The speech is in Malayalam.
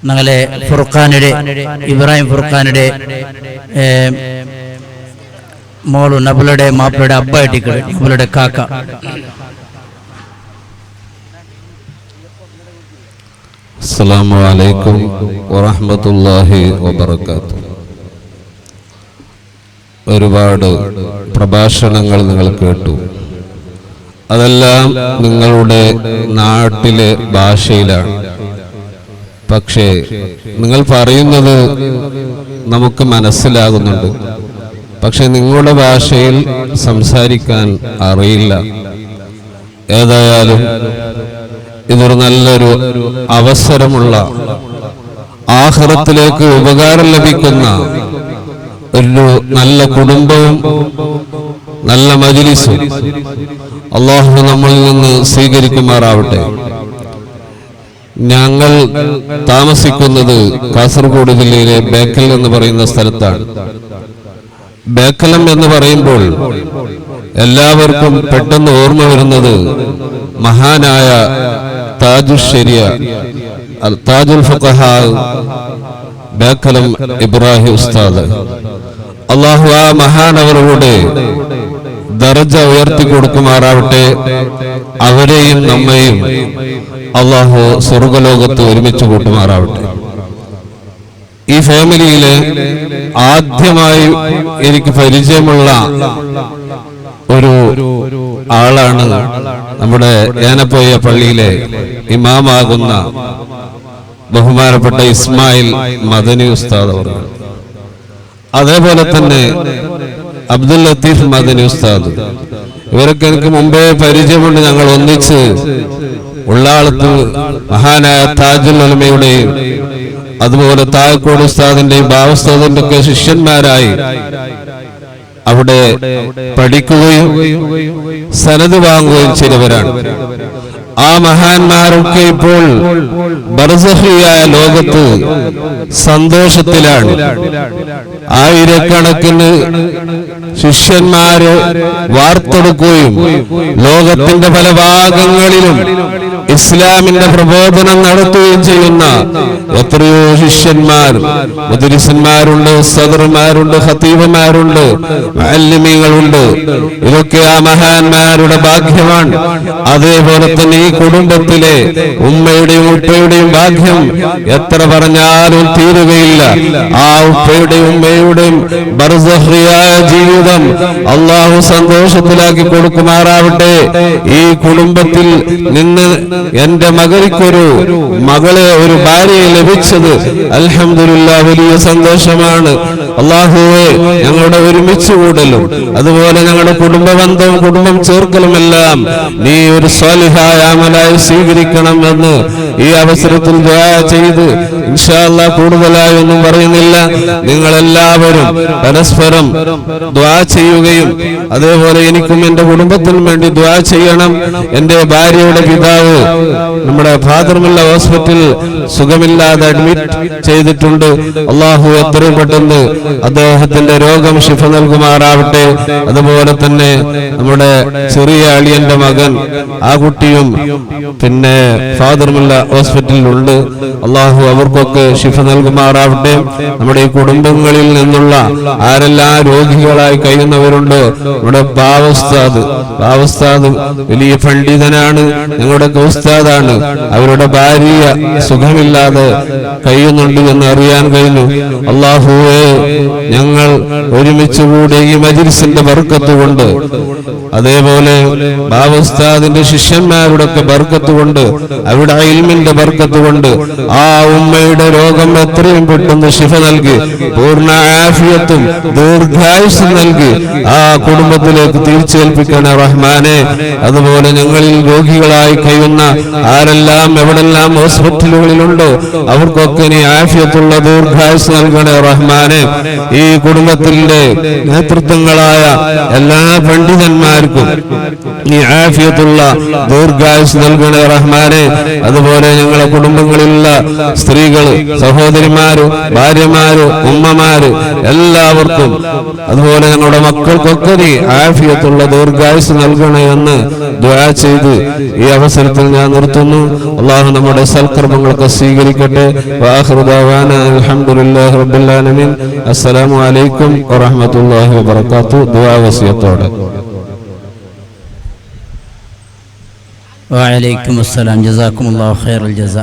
ഞങ്ങളെ ഫുർഖാനുടെ ഇബ്രാഹിം ഫുർഖാനുടെ മോളു നബുലയുടെ മാപ്പിളയുടെ അബ്ബായിട്ടിക്കട് നബുലയുടെ കാക്ക. അസ്സലാമു അലൈക്കും വറഹ്മത്തുള്ളാഹി വബറകാതുഹു. ഒരുപാട് പ്രഭാഷണങ്ങൾ നിങ്ങൾ കേട്ടു. അതെല്ലാം നിങ്ങളുടെ നാട്ടിലെ ഭാഷയിലാണ്. പക്ഷേ നിങ്ങൾ പറയുന്നത് നമുക്ക് മനസ്സിലാകുന്നുണ്ട്. പക്ഷെ നിങ്ങളുടെ ഭാഷയിൽ സംസാരിക്കാൻ അറിയില്ല. ഏതായാലും ഇതൊരു നല്ലൊരു അവസരമുള്ള, ആഖിറത്തിലേക്ക് ഉപകാരം ലഭിക്കുന്ന ഒരു നല്ല കുടുംബവും നല്ല മജ്‌ലിസും അല്ലാഹു നമ്മളിൽ നിന്ന് സ്വീകരിക്കുമാറാവട്ടെ. ഞങ്ങൾ താമസിക്കുന്നത് കാസർഗോഡ് ജില്ലയിലെ ബേക്കൽ എന്ന് പറയുന്ന സ്ഥലത്താണ്. ബേക്കലം എന്ന് പറയുമ്പോൾ എല്ലാവർക്കും പെട്ടെന്ന് ഓർമ്മ വരുന്നത് മഹാനായ താജുൽ ശരിയ താജുൽ ഫഖഹാ ബേക്കലം ഇബ്രാഹിം ഉസ്താദ്. അല്ലാഹു ആ മഹാനവരുടെ ദർജ ഉയർത്തി കൊടുക്കുമാറാവട്ടെ. അവരെയും നമ്മയും അല്ലാഹു സ്വർഗ്ഗലോകത്ത് ഒരുമിച്ച് കൂട്ടുമാറാവട്ടെ. ഈ ഫാമിലിയിലെ ആദ്യമായി എനിക്ക് പരിചയമുള്ള ഒരു ആളാണ് നമ്മുടെ ഏനപ്പോയ പള്ളിയിലെ ഇമാമാകുന്ന ബഹുമാനപ്പെട്ട ഇസ്മായിൽ മദനി ഉസ്താദ് അവർ. അതേപോലെ തന്നെ അബ്ദുൽ ലത്തീഫ് മദനി ഉസ്താദ്. ഇവരൊക്കെ എനിക്ക് മുമ്പേ പരിചയമുണ്ട്. ഞങ്ങൾ ഒന്നിച്ച് ഉള്ളാളത്ത് മഹാനായ താജുൽ ഉലമയുടെയും അതുപോലെ താഴക്കോട് ഉസ്താദിന്റെയും ബാവസ്താദിന്റെ ഒക്കെ ശിഷ്യന്മാരായി അവിടെ പഠിക്കുകയും സനദ് വാങ്ങുകയും ചെയ്തവരാണ്. ആ മഹാന്മാരൊക്കെ ഇപ്പോൾ ബർസഖിയായ ലോകത്ത് സന്തോഷത്തിലാണ്. ആയിരക്കണക്കിന് ശിഷ്യന്മാര് വാർത്തെടുക്കുകയും ലോകത്തിന്റെ പല ഭാഗങ്ങളിലും ഇസ്ലാമിന്റെ പ്രബോധനം നടത്തുകയും ചെയ്യുന്ന എത്രയോ ശിഷ്യന്മാർ, മുദരിസന്മാരുണ്ട്, സദർമാരുണ്ട്, ഖതീബുമാരുണ്ട്, മുഅല്ലിമീങ്ങളുണ്ട്. ഇതൊക്കെ ആ മഹാന്മാരുടെ ഭാഗ്യമാണ്. അതേപോലെ തന്നെ ഈ കുടുംബത്തിലെ ഉമ്മയുടെയും ഉപ്പയുടെയും ഭാഗ്യം എത്ര പറഞ്ഞാലും തീരുകയില്ല. ആ ഉപ്പയുടെയും ഉമ്മയുടെയും ബർസഖിയായ ജീവിതം അല്ലാഹു സന്തോഷത്തിലാക്കി കൊടുക്കുമാറാവട്ടെ. ഈ കുടുംബത്തിൽ നിന്ന് എന്റെ മകൾക്കൊരു മകളെ, ഒരു ഭാര്യയെ ലഭിച്ചത് അൽഹംദുലില്ലാഹ് വലിയ സന്തോഷമാണ്. അല്ലാഹുവേ, ഞങ്ങളുടെ ഒരുമിച്ച് കൂടലും അതുപോലെ ഞങ്ങളുടെ കുടുംബബന്ധവും കുടുംബം ചേർക്കലുമെല്ലാം നീ ഒരു സ്വാലിഹായ അമലായി സ്വീകരിക്കണം എന്ന് ഈ അവസരത്തിൽ ദുആ ചെയ്ത് ഇൻഷാ അല്ലാഹ് കൂടുതലായി ഒന്നും പറയുന്നില്ല. നിങ്ങളെല്ലാവരും പരസ്പരം ദുആ ചെയ്യുകയും അതേപോലെ എനിക്കും എന്റെ കുടുംബത്തിനും വേണ്ടി ദുആ ചെയ്യണം. എന്റെ ഭാര്യയുടെ പിതാവ് നമ്മുടെ ഫാദർമുല്ല ഹോസ്പിറ്റൽ സുഖമില്ലാതെ അഡ്മിറ്റ് ചെയ്തിട്ടുണ്ട്. അല്ലാഹു എത്രയും പെട്ടെന്ന് അദ്ദേഹത്തിന്റെ രോഗം ശിഫ നൽകുമാറാവട്ടെ. അതുപോലെ തന്നെ നമ്മുടെ ചെറിയ അളിയന്റെ മകൻ, ആ കുട്ടിയും പിന്നെ ഫാദർമുല്ല ഹോസ്പിറ്റലിലുണ്ട്. അല്ലാഹു അവർക്കൊക്കെ ശിഫ നൽകുമാറാവട്ടെ. നമ്മുടെ ഈ കുടുംബങ്ങളിൽ നിന്നുള്ള ആരെല്ലാം രോഗികളായി കഴിയുന്നവരുണ്ടോ, നമ്മുടെ ബാവസ്താദ് വലിയ പണ്ഡിതനാണ്, ഞങ്ങളുടെ ഉസ്താദാണ്. അവരുടെ ഭാര്യ സുഖമില്ലാതെ കഴിയുന്നുണ്ട് എന്ന് അറിയാൻ കഴിഞ്ഞു. അല്ലാഹുവേ, ഞങ്ങൾ ഒരുമിച്ച് കൂടി ഈ മജ്‌ലിസിന്റെ ബർക്കത്ത് കൊണ്ട് അതേപോലെ ബാവസ്താദിന്റെ ശിഷ്യന്മാരുടെ ഒക്കെ ബർക്കത്ത് കൊണ്ട് അവിടെ ഇൽമിന്റെ ബർക്കത്ത് കൊണ്ട് ആ ഉമ്മയുടെ രോഗം എത്രയും പെട്ടെന്ന് ശിഫ നൽകി പൂർണ്ണ ആഫിയത്തും ദീർഘായുസ്സും നൽകി ആ കുടുംബത്തിലേക്ക് തിരിച്ചേൽപ്പിക്കണേ റഹ്മാനെ. അതുപോലെ ഞങ്ങളിൽ രോഗികളായി കഴിയുന്ന ആരെല്ലാം എവിടെല്ലാം ഹോസ്പിറ്റലുകളിലുണ്ടോ അവർക്കൊക്കെ നീ ആഫിയത്തുള്ള ദീർഘായുസ് നൽകണേ റഹ്മാനെ. ഈ കുടുംബത്തിന്റെ നേതൃത്വങ്ങളായ എല്ലാ പണ്ഡിതന്മാർക്കും നീ ആഫിയത്തുള്ള ദീർഘായുസ് നൽകണേ റഹ്മാനെ. അതുപോലെ ഞങ്ങളെ കുടുംബങ്ങളിലുള്ള സ്ത്രീകൾ, സഹോദരിമാര്, ഭാര്യമാര്, ഉമ്മമാര് എല്ലാവർക്കും, അതുപോലെ ഞങ്ങളുടെ മക്കൾക്കൊക്കെ നീ ആഫിയത്തുള്ള ദീർഘായുസ് നൽകണേ എന്ന് ദുആ ചെയ്ത് ഈ അവസരത്തിൽ ഞാൻ നിർത്തുന്നു. അല്ലാഹു നമ്മുടെ സൽക്കർമ്മങ്ങളൊക്കെ സ്വീകരിക്കട്ടെ. വആഖിറു ദഅവാന അൽഹംദുലില്ലാഹി റബ്ബിൽ ആലമീൻ. അസ്സലാമു അലൈക്കും വറഹ്മത്തുള്ളാഹി വബറകാതുഹു. ദുആ വസിയത്തോടെ. വഅലൈക്കും അസ്സലാം. ജസാക്കുമുല്ലാഹു ഖൈറൽ ജസാ.